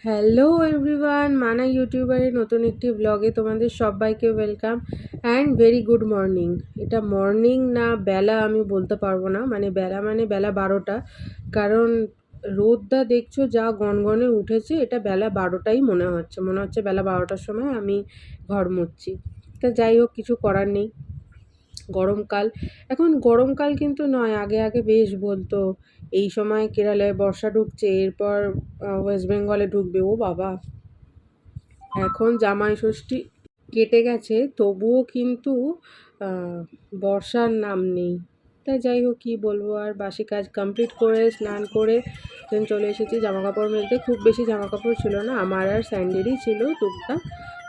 Hello everyone, মানা ইউটিউবারের নতুন একটি ব্লগে তোমাদের সবাইকে welcome and very good morning. এটা মর্নিং না বেলা আমি বলতে পারবো না, মানে বেলা 12টা। কারণ রোদটা দেখছো যা গনগনে উঠেছে, এটা বেলা 12টাই মনে হচ্ছে বেলা 12টার সময় আমি ঘর মুছছি। তা যাই হোক, কিছু করার নেই। গরমকাল, এখন গরমকাল কিন্তু নয়, আগে আগে বেশ বলতো এই সময় কেরালায় বর্ষা ঢুকছে, এরপর ওয়েস্ট বেঙ্গলে ঢুকবে। ও বাবা, এখন জামাই ষষ্ঠী কেটে গেছে, তবুও কিন্তু বর্ষার নাম নেই। তাই যাই হোক, কী বলবো আর, বাসি কাজ কমপ্লিট করে স্নান করে দেন চলে এসেছি জামা কাপড় মেলতে। খুব বেশি জামা কাপড় ছিল না, আমার আর স্যান্ডেলই ছিল টুকটাক।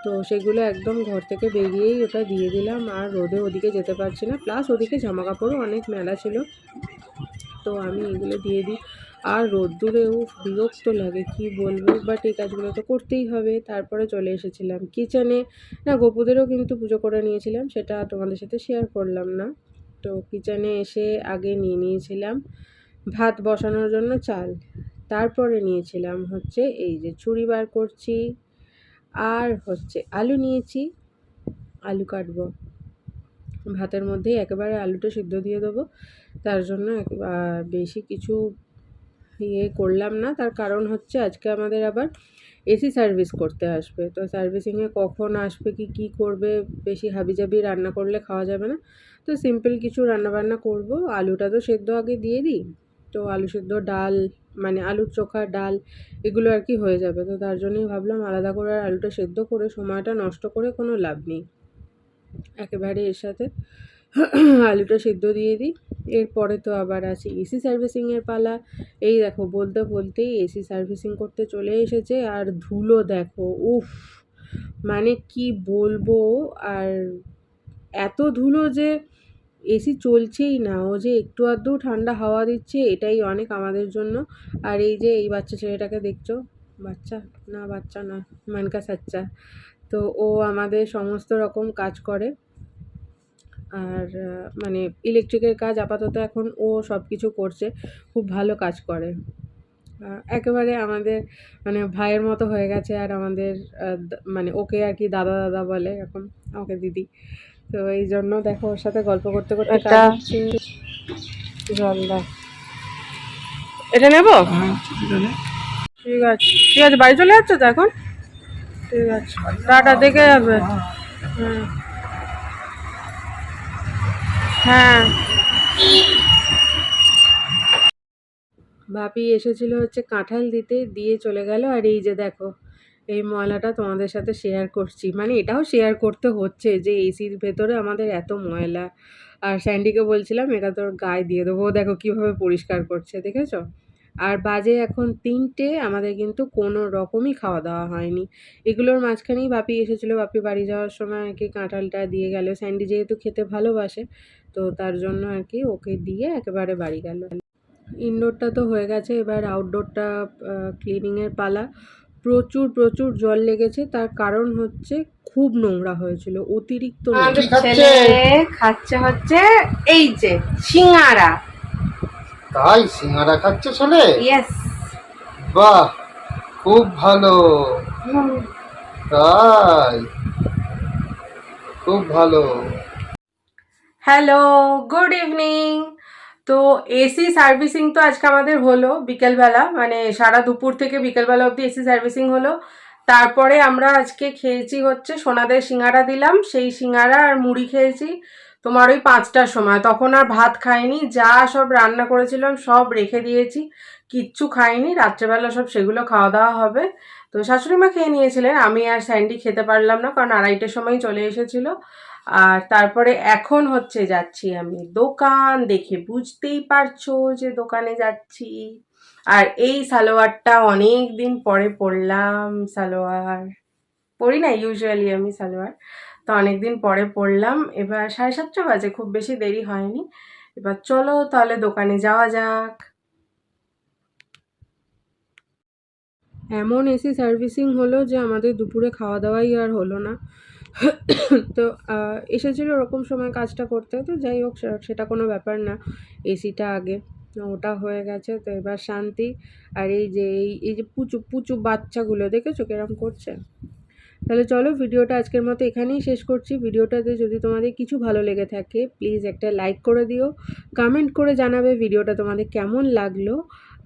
তো সেগুলো একদম ঘর থেকে বেরিয়েই ওটা দিয়ে দিলাম, আর রোদে ওদিকে যেতে পারছি না, প্লাস ওদিকে জামা কাপড়ও অনেক মেলা ছিল, তো আমি এগুলো দিয়ে দিই। আর রোদ্দুরেও বিরক্ত লাগে, কি বলবো, বাট এই কাজগুলো তো করতেই হবে। তারপরে চলে এসেছিলাম কিচেনে। না, গোপুদেরও কিন্তু পুজো করে নিয়েছিলাম, সেটা তোমাদের সাথে শেয়ার করলাম না। তো কিচেনে এসে আগে নিয়ে নিয়েছিলাম ভাত বসানোর জন্য চাল, তারপরে নিয়েছিলাম হচ্ছে এই যে ছুরি বার করছি, আর হচ্ছে আলু নিয়েছি, আলু কাটবো। ভাতের মধ্যেই একেবারে আলুটা সিদ্ধ দিয়ে দেবো, তার জন্য বেশি কিছু করলাম না। তার কারণ হচ্ছে আজকে আমাদের আবার এসি সার্ভিস করতে আসবে, তো সার্ভিসিংয়ে কখন আসবে কি করবে, বেশি হাবিজাবি রান্না করলে খাওয়া যাবে না। তো সিম্পল কিছু রান্নাবান্না করব। আলুটা তো সেদ্ধ আগে দিয়ে দিই, তো আলু সেদ্ধ, ডাল, মানে আলুর চোখা, ডাল, এগুলো আর কি হয়ে যাবে। তো তার জন্যই ভাবলাম আলাদা করে আলুটা সেদ্ধ করে সময়টা নষ্ট করে কোনো লাভ নেই, একেবারে এর সাথে আলুটা সিদ্ধ দিয়ে দিই। এরপরে তো আবার আছে এসি সার্ভিসিংয়ের পালা। এই দেখো, বলতে বলতেই এসি সার্ভিসিং করতে চলে এসেছে, আর ধুলো দেখো, উফ, মানে কি বলবো। আর এত ধুলো যে এসি চলছেই না, ও যে একটু আধটু ঠান্ডা হাওয়া দিচ্ছে, এটাই অনেক আমাদের জন্য। আর এই যে এই বাচ্চা ছেলেটাকে দেখছো, বাচ্চা না, মানকা সাচ্চা, তো ও আমাদের সমস্ত রকম কাজ করে। আর মানে ইলেকট্রিকের কাজ আপাতত এখন ও সব কিছু করছে, খুব ভালো কাজ করে। একেবারে আমাদের মানে ভাইয়ের মতো হয়ে গেছে। আর আমাদের মানে ওকে আর কি দাদা দাদা বলে এখন, আমাকে দিদি। তো এই জন্য দেখো, ওর সাথে গল্প করতে করতে কাজ হচ্ছে। জল দাও, এটা নেবো। ঠিক আছে, ঠিক আছে, বাড়ি চলে যাচ্ছে তো এখন। ঠিক আছে, টাটা, দেখে যাবে। হুম, হ্যাঁ। ভাবি এসেছিল হচ্ছে কাঁঠাল দিতে, দিয়ে চলে গেল। আর এই যে দেখো, এই ময়লাটা তোমাদের সাথে শেয়ার করছি, মানে এটাও শেয়ার করতে হচ্ছে যে এসির ভেতরে আমাদের এত ময়লা। আর স্যান্ডিকে বলছিলাম এটা তোর গায়ে দিয়ে দেবো, দেখো কীভাবে পরিষ্কার করছে, দেখেছো। আর বাজে এখন 3টে, আমাদের কিন্তু কোনো রকমই খাওয়া দাওয়া হয়নি। এগুলোর মাঝখানেই বাপি এসেছিলো, বাপি বাড়ি যাওয়ার সময় আর কি কাঁঠালটা দিয়ে গেল। স্যান্ডি যেহেতু খেতে ভালোবাসে, তো তার জন্য আর কি ওকে দিয়ে একেবারে বাড়ি গেল। ইনডোরটা তো হয়ে গেছে, এবার আউটডোরটা ক্লিনিংয়ের পালা। প্রচুর প্রচুর জল লেগেছে, তার কারণ হচ্ছে খুব নোংরা হয়েছিল, অতিরিক্ত ছেলে খাচ্ছে হচ্ছে এই যে সিঙ্গারা। তাই সিঙ্গারা খাচ্ছে ছেলে? ইয়েস। বাহ, খুব ভালো। তাই, খুব ভালো। Hello, good evening. তো এসি সার্ভিসিং তো আজকে আমাদের হলো বিকেলবেলা, মানে সারা দুপুর থেকে বিকেলবেলা অবধি এসি সার্ভিসিং হলো। তারপরে আমরা আজকে খেয়েছি হচ্ছে সোনাদের সিঙ্গারা দিলাম, সেই সিঙ্গারা আর মুড়ি খেয়েছি তোমার ওই 5টার সময়। তখন আর ভাত খাইনি, যা সব রান্না করেছিলাম সব রেখে দিয়েছি, কিচ্ছু খাইনি। রাত্রেবেলা সব সেগুলো খাওয়া দাওয়া হবে। তো শাশুড়ি মা খেয়ে নিয়েছিলেন, আমি আর স্যান্ডি খেতে পারলাম না, কারণ 2:30টার সময় চলে এসেছিলো। আর তারপরে এখন হচ্ছে যাচ্ছি আমি দোকান, দেখে বুঝতেই পারছো যে দোকানে যাচ্ছি। আর এই সালোয়ারটা অনেক দিন পরে পরলাম, সালোয়ার পরি না ইউজুয়ালি আমি সালোয়ার, তো অনেকদিন পরে পরলাম। এবার 7:30 বাজে, খুব বেশি দেরি হয়নি। এবার চলো তাহলে দোকানে যাওয়া যাক। এমন এসি সার্ভিসিং হলো যে আমাদের দুপুরে খাওয়া দাওয়াই আর হলো না। তো এসেছিলো ওরকম সময় কাজটা করতে, তো যাই হোক সেটা কোনো ব্যাপার না, এসিটা আগে। ওটা হয়ে গেছে, তো এবার শান্তি। আর এই যে পুচু পুচু বাচ্চাগুলো দেখেছো কিরম করছে। তাহলে চলো ভিডিওটা আজকের মতো এখানেই শেষ করছি। ভিডিওটাতে যদি তোমাদের কিছু ভালো লেগে থাকে প্লিজ একটা লাইক করে দিও, কমেন্ট করে জানাবে ভিডিওটা তোমাদের কেমন লাগলো,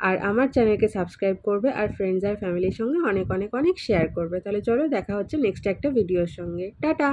আর আমার চ্যানেলকে সাবস্ক্রাইব করবে, আর ফ্রেন্ডস আর ফ্যামিলির সঙ্গে অনেক অনেক অনেক শেয়ার করবে। তাহলে চলো দেখা হচ্ছে নেক্সট একটা ভিডিওর সঙ্গে। টাটা।